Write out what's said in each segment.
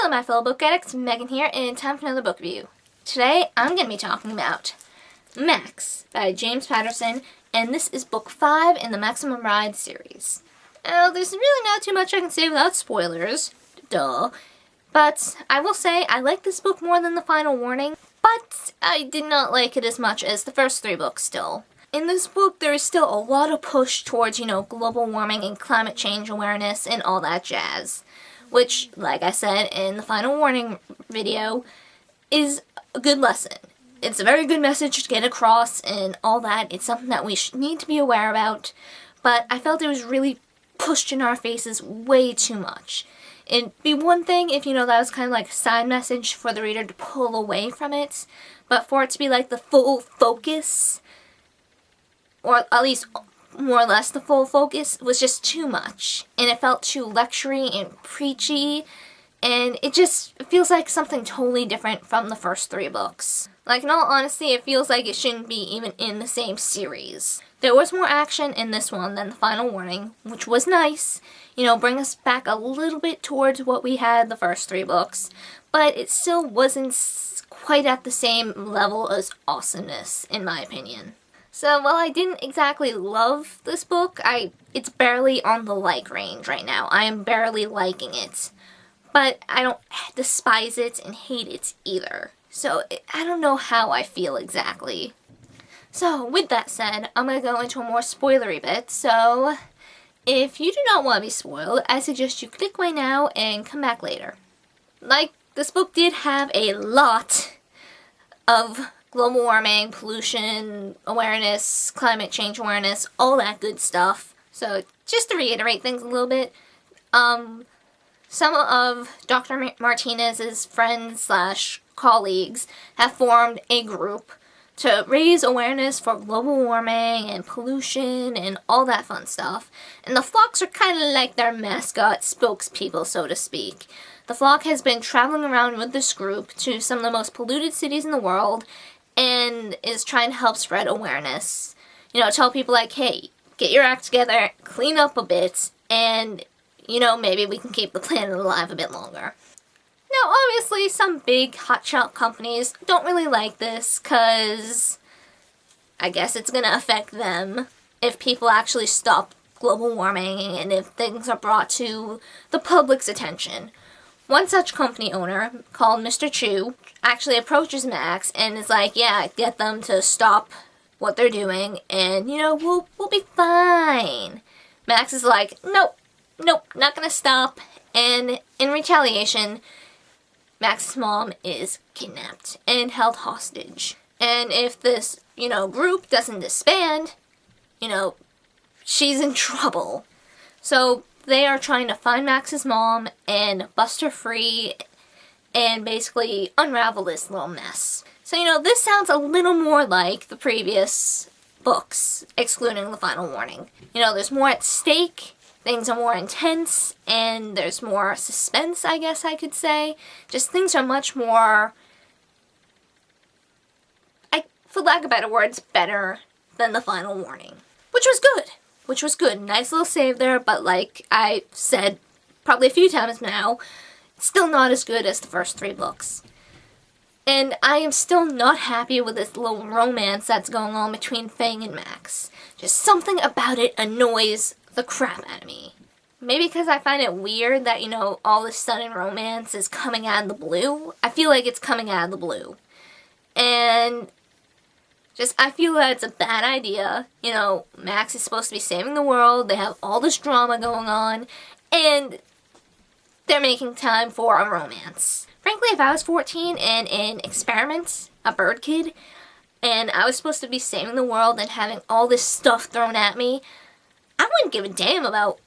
Hello my fellow book addicts, Megan here, and time for another book review. Today I'm going to be talking about Max by James Patterson, and this is book 5 in the Maximum Ride series. Now, there's really not too much I can say without spoilers, duh, but I will say I like this book more than The Final Warning, but I did not like it as much as the first 3 books still. In this book, there is still a lot of push towards, global warming and climate change awareness and all that jazz. Which, like I said in the Final Warning video, is a good lesson. It's a very good message to get across and all that. It's something that we need to be aware about, but I felt it was really pushed in our faces way too much. It'd be one thing if, that was kind of like a side message for the reader to pull away from it, but for it to be like the full focus, or at least more or less the full focus, was just too much. And it felt too lectury and preachy, and it feels like something totally different from the first 3 books. Like, in all honesty, it feels like it shouldn't be even in the same series. There was more action in this one than The Final Warning, which was nice. Bring us back a little bit towards what we had the first 3 books, but it still wasn't quite at the same level as awesomeness, in my opinion. So, while I didn't exactly love this book, it's barely on the like range right now. I am barely liking it. But I don't despise it and hate it either. So, I don't know how I feel exactly. So, with that said, I'm going to go into a more spoilery bit. So, if you do not want to be spoiled, I suggest you click away now and come back later. Like, this book did have a lot of global warming, pollution awareness, climate change awareness, all that good stuff. So, just to reiterate things a little bit, some of Dr. Martinez's friends/colleagues have formed a group to raise awareness for global warming and pollution and all that fun stuff. And the flocks are kind of like their mascot spokespeople, so to speak. The flock has been traveling around with this group to some of the most polluted cities in the world and is trying to help spread awareness. Tell people like, hey, get your act together, clean up a bit, and, maybe we can keep the planet alive a bit longer. Now, obviously, some big hotshot companies don't really like this, because I guess it's going to affect them if people actually stop global warming and if things are brought to the public's attention. One such company owner, called Mr. Chu, actually approaches Max and is like, yeah, get them to stop what they're doing and, we'll be fine. Max is like, nope, not gonna stop. And in retaliation, Max's mom is kidnapped and held hostage. And if this, group doesn't disband, she's in trouble. So they are trying to find Max's mom and bust her free and basically unravel this little mess. So, this sounds a little more like the previous books, excluding The Final Warning. There's more at stake, things are more intense, and there's more suspense, I guess I could say. Just things are much more, for lack of better words, better than The Final Warning. Which was good. Nice little save there, but like I said probably a few times now, it's still not as good as the first 3 books. And I am still not happy with this little romance that's going on between Fang and Max. Just something about it annoys the crap out of me. Maybe because I find it weird that, all this sudden romance is coming out of the blue. I feel like it's coming out of the blue. And I feel that it's a bad idea. Max is supposed to be saving the world, they have all this drama going on, and they're making time for a romance. Frankly, if I was 14 and in Experiment, a bird kid, and I was supposed to be saving the world and having all this stuff thrown at me, I wouldn't give a damn about,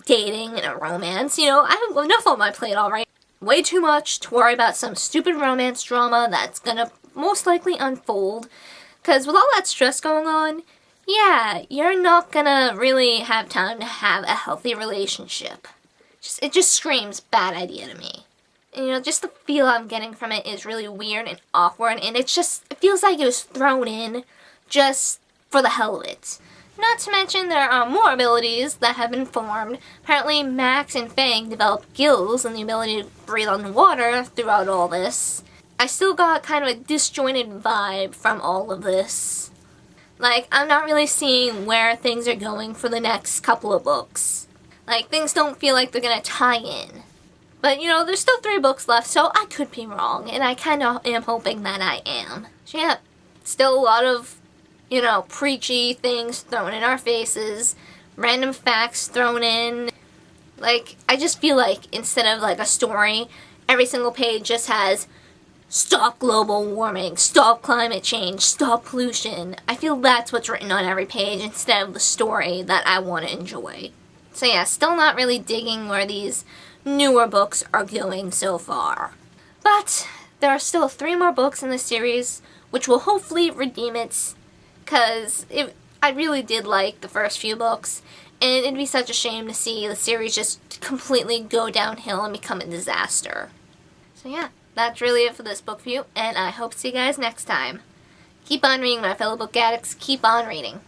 dating and a romance. I have enough on my plate already. Way too much to worry about some stupid romance drama that's gonna most likely unfold. Because with all that stress going on, yeah, you're not gonna really have time to have a healthy relationship. It just screams bad idea to me. And, just the feel I'm getting from it is really weird and awkward, and it feels like it was thrown in just for the hell of it. Not to mention there are more abilities that have been formed. Apparently Max and Fang developed gills and the ability to breathe on water throughout all this. I still got kind of a disjointed vibe from all of this. Like, I'm not really seeing where things are going for the next couple of books. Like, things don't feel like they're gonna tie in. But, you know, there's still 3 books left, so I could be wrong, and I kind of am hoping that I am. So yeah, still a lot of, you know, preachy things thrown in our faces, random facts thrown in. Like, I just feel like instead of like a story, every single page just has stop global warming, stop climate change, stop pollution. I feel that's what's written on every page instead of the story that I want to enjoy. So yeah, still not really digging where these newer books are going so far. But there are still 3 more books in the series, which will hopefully redeem it, because I really did like the first few books, and it'd be such a shame to see the series just completely go downhill and become a disaster. So yeah, that's really it for this book review, and I hope to see you guys next time. Keep on reading, my fellow book addicts. Keep on reading.